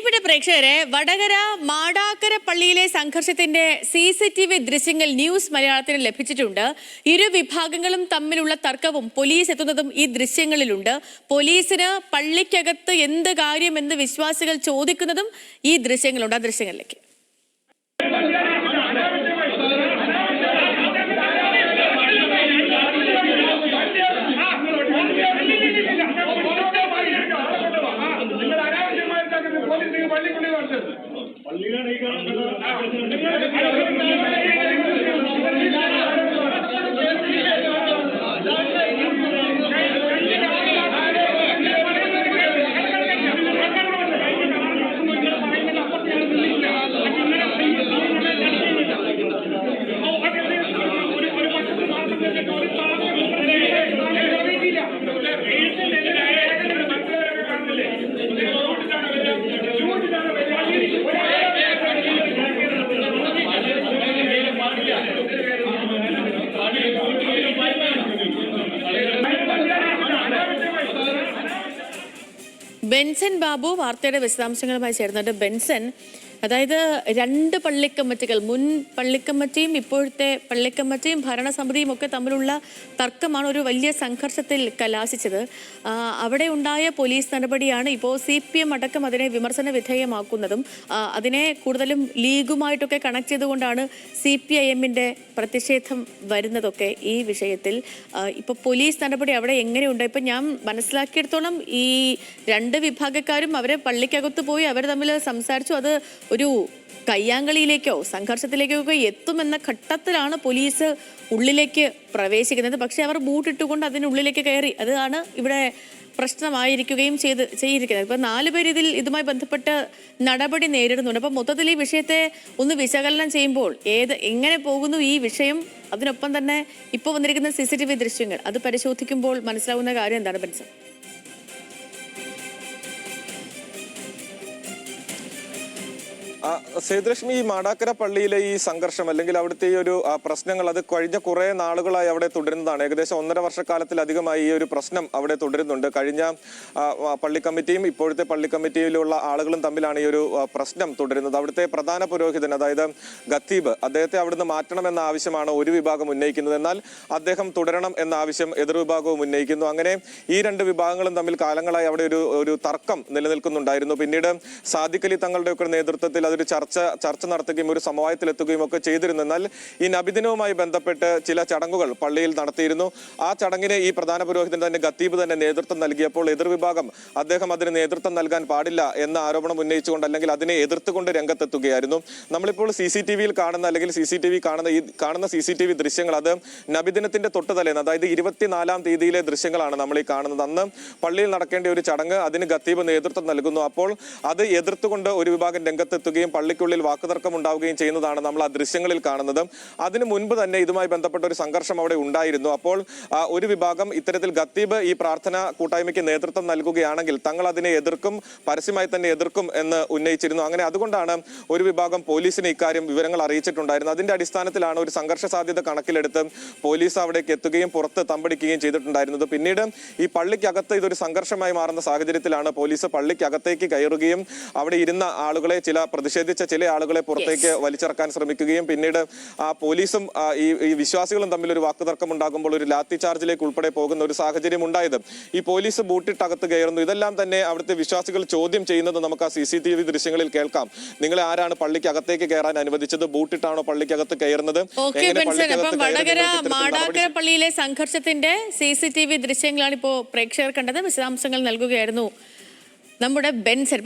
പ്രിയപ്പെട്ട പ്രേക്ഷകരെ, വടകര മാടാക്കര പള്ളിയിലെ സംഘർഷത്തിന്റെ CCTV ദൃശ്യങ്ങൾ ന്യൂസ് മലയാളത്തിന് ലഭിച്ചിട്ടുണ്ട്. ഇരു വിഭാഗങ്ങളും തമ്മിലുള്ള തർക്കവും പോലീസ് എത്തുന്നതും ഈ ദൃശ്യങ്ങളിലുണ്ട്. പോലീസിന് പള്ളിക്കകത്ത് എന്ത് കാര്യമെന്ന് വിശ്വാസികൾ ചോദിക്കുന്നതും ഈ ദൃശ്യങ്ങളുണ്ട്. ആ ദൃശ്യങ്ങളിലേക്ക്. ബെൻസൻ ബാബു വാർത്തയുടെ വിശദാംശങ്ങളുമായി ചേർന്നിട്ട്. ബെൻസൻ, അതായത് രണ്ട് പള്ളിക്കമ്മിറ്റികൾ, മുൻ പള്ളിക്കമ്മിറ്റിയും ഇപ്പോഴത്തെ പള്ളിക്കമ്മിറ്റിയും ഭരണസമിതിയും ഒക്കെ തമ്മിലുള്ള തർക്കമാണ് ഒരു വലിയ സംഘർഷത്തിൽ കലാശിച്ചത്. അവിടെ ഉണ്ടായ പോലീസ് നടപടിയാണ് ഇപ്പോൾ CPM അടക്കം അതിനെ വിമർശന വിധേയമാക്കുന്നതും. അതിനെ കൂടുതലും ലീഗുമായിട്ടൊക്കെ കണക്ട് ചെയ്തുകൊണ്ടാണ് CPIM-ന്റെ പ്രതിഷേധം വരുന്നതൊക്കെ. ഈ വിഷയത്തിൽ ഇപ്പോൾ പോലീസ് നടപടി അവിടെ എങ്ങനെയുണ്ട്? ഇപ്പം ഞാൻ മനസ്സിലാക്കിയെടുത്തോളം ഈ രണ്ട് വിഭാഗക്കാരും അവരെ പള്ളിക്കകത്ത് പോയി അവർ തമ്മിൽ സംസാരിച്ചു. അത് ഒരു കയ്യാങ്കളിയിലേക്കോ സംഘർഷത്തിലേക്കോ ഒക്കെ എത്തുമെന്ന ഘട്ടത്തിലാണ് പോലീസ് ഉള്ളിലേക്ക് പ്രവേശിക്കുന്നത്. പക്ഷെ അവർ ബൂട്ടിട്ടുകൊണ്ട് അതിനുള്ളിലേക്ക് കയറി. അതാണ് ഇവിടെ പ്രശ്നമായിരിക്കുകയും ചെയ്തിരിക്കുന്നത്. ഇപ്പം 4 പേര് ഇതുമായി ബന്ധപ്പെട്ട് നടപടി നേരിടുന്നുണ്ട്. അപ്പം മൊത്തത്തിൽ ഈ വിഷയത്തെ ഒന്ന് വിശകലനം ചെയ്യുമ്പോൾ എങ്ങനെ പോകുന്നു ഈ വിഷയം, അതിനൊപ്പം തന്നെ ഇപ്പോൾ വന്നിരിക്കുന്ന CCTV ദൃശ്യങ്ങൾ അത് പരിശോധിക്കുമ്പോൾ മനസ്സിലാവുന്ന കാര്യം എന്താണ് ബെൻസൻ? സേതുലക്ഷ്മി, ഈ മാടാക്കര പള്ളിയിലെ ഈ സംഘർഷം അല്ലെങ്കിൽ അവിടുത്തെ ഈ ഒരു പ്രശ്നങ്ങൾ അത് കഴിഞ്ഞ കുറെ നാളുകളായി അവിടെ തുടരുന്നതാണ്. ഏകദേശം 1.5 വർഷക്കാലത്തിലധികമായി ഈ ഒരു പ്രശ്നം അവിടെ തുടരുന്നുണ്ട്. കഴിഞ്ഞ പള്ളി കമ്മിറ്റിയും ഇപ്പോഴത്തെ പള്ളി കമ്മിറ്റിയിലുള്ള ആളുകളും തമ്മിലാണ് ഈ ഒരു പ്രശ്നം തുടരുന്നത്. അവിടുത്തെ പ്രധാന പുരോഹിതൻ, അതായത് ഖത്തീബ്, അദ്ദേഹത്തെ അവിടുന്ന് മാറ്റണമെന്ന ആവശ്യമാണ് ഒരു വിഭാഗം ഉന്നയിക്കുന്നത്. എന്നാൽ അദ്ദേഹം തുടരണം എന്ന ആവശ്യം എതിർവിഭാഗവും ഉന്നയിക്കുന്നു. അങ്ങനെ ഈ രണ്ട് വിഭാഗങ്ങളും തമ്മിൽ കാലങ്ങളായി അവിടെ ഒരു തർക്കം നിലനിൽക്കുന്നുണ്ടായിരുന്നു. പിന്നീട് സാദിഖ് അലി തങ്ങളുടെ ഒക്കെ നേതൃത്വത്തിൽ അതൊരു ചർച്ച നടത്തുകയും ഒരു സമവായത്തിലെത്തുകയും ഒക്കെ ചെയ്തിരുന്നു. എന്നാൽ ഈ നബിദിനവുമായി ബന്ധപ്പെട്ട് ചില ചടങ്ങുകൾ പള്ളിയിൽ നടത്തിയിരുന്നു. ആ ചടങ്ങിന് ഈ പ്രധാന പുരോഹിതൻ തന്നെ ഖത്തീബ് തന്നെ നേതൃത്വം നൽകിയപ്പോൾ എതിർവിഭാഗം അദ്ദേഹം അതിന് നേതൃത്വം നൽകാൻ പാടില്ല എന്ന ആരോപണം ഉന്നയിച്ചുകൊണ്ട് അല്ലെങ്കിൽ അതിനെ എതിർത്തുകൊണ്ട് രംഗത്തെത്തുകയായിരുന്നു. നമ്മളിപ്പോൾ CCTV-യിൽ കാണുന്ന അല്ലെങ്കിൽ കാണുന്ന CCTV ദൃശ്യങ്ങൾ അത് നബിദിനത്തിന്റെ തൊട്ടുതലേന്ന്, അതായത് 24-ാം തീയതിയിലെ ദൃശ്യങ്ങളാണ് നമ്മൾ ഈ കാണുന്നത്. അന്ന് പള്ളിയിൽ നടക്കേണ്ട ഒരു ചടങ്ങ്, അതിന് ഖത്തീബ് നേതൃത്വം നൽകുന്നു. അപ്പോൾ അത് എതിർത്തുകൊണ്ട് ഒരു വിഭാഗം രംഗത്തെത്തുകയും പള്ളിക്കുള്ളിൽ വാക്കുതർക്കം ഉണ്ടാവുകയും ചെയ്യുന്നതാണ് നമ്മൾ ആ ദൃശ്യങ്ങളിൽ കാണുന്നത്. അതിനു മുൻപ് തന്നെ ഇതുമായി ബന്ധപ്പെട്ട ഒരു സംഘർഷം അവിടെ ഉണ്ടായിരുന്നു. അപ്പോൾ ഒരു വിഭാഗം ഇത്തരത്തിൽ ഖത്തീബ് ഈ പ്രാർത്ഥന കൂട്ടായ്മയ്ക്ക് നേതൃത്വം നൽകുകയാണെങ്കിൽ തങ്ങൾ അതിനെ എതിർക്കും, പരസ്യമായി തന്നെ എതിർക്കും എന്ന് ഉന്നയിച്ചിരുന്നു. അങ്ങനെ അതുകൊണ്ടാണ് ഒരു വിഭാഗം പോലീസിന് ഇക്കാര്യം വിവരങ്ങൾ അറിയിച്ചിട്ടുണ്ടായിരുന്നത്. അതിന്റെ അടിസ്ഥാനത്തിലാണ് ഒരു സംഘർഷ സാധ്യത കണക്കിലെടുത്ത് പോലീസ് അവിടേക്ക് എത്തുകയും പുറത്ത് തമ്പടിക്കുകയും ചെയ്തിട്ടുണ്ടായിരുന്നത്. പിന്നീട് ഈ പള്ളിക്കകത്ത് ഇതൊരു സംഘർഷമായി മാറുന്ന സാഹചര്യത്തിലാണ് പോലീസ് പള്ളിക്കകത്തേക്ക് കയറുകയും അവിടെ ഇരുന്ന ആളുകളെ, പ്രതിഷേധിച്ച ചില ആളുകളെ പുറത്തേക്ക് വലിച്ചിറക്കാൻ ശ്രമിക്കുകയും പിന്നീട് പോലീസും ഈ വിശ്വാസികളും തമ്മിൽ ഒരു വാക്കുതർക്കം ഉണ്ടാകുമ്പോൾ ഒരു ലാത്തി ചാർജിലേക്ക് ഉൾപ്പെടെ പോകുന്ന ഒരു സാഹചര്യം ഉണ്ടായത്. ഈ പോലീസ് ബൂട്ടിട്ടകത്ത് കയറുന്നു. ഇതെല്ലാം തന്നെ അവിടുത്തെ വിശ്വാസികൾ ചോദ്യം ചെയ്യുന്നത് നമുക്ക് ആ CCTV ദൃശ്യങ്ങളിൽ കേൾക്കാം. നിങ്ങളെ ആരാണ് പള്ളിക്കകത്തേക്ക് കയറാൻ അനുവദിച്ചത്? ബൂട്ടിട്ടാണോ പള്ളിക്കകത്ത് കയറുന്നത്? വടകര മാടാക്കര പള്ളിയിലെ സംഘർഷത്തിന്റെ CCTV ദൃശ്യങ്ങളാണ് ഇപ്പോൾ പ്രേക്ഷകർ കണ്ടത്. വിശദാംശങ്ങൾ നൽകുകയായിരുന്നു നമ്മുടെ ബെൻസൻ.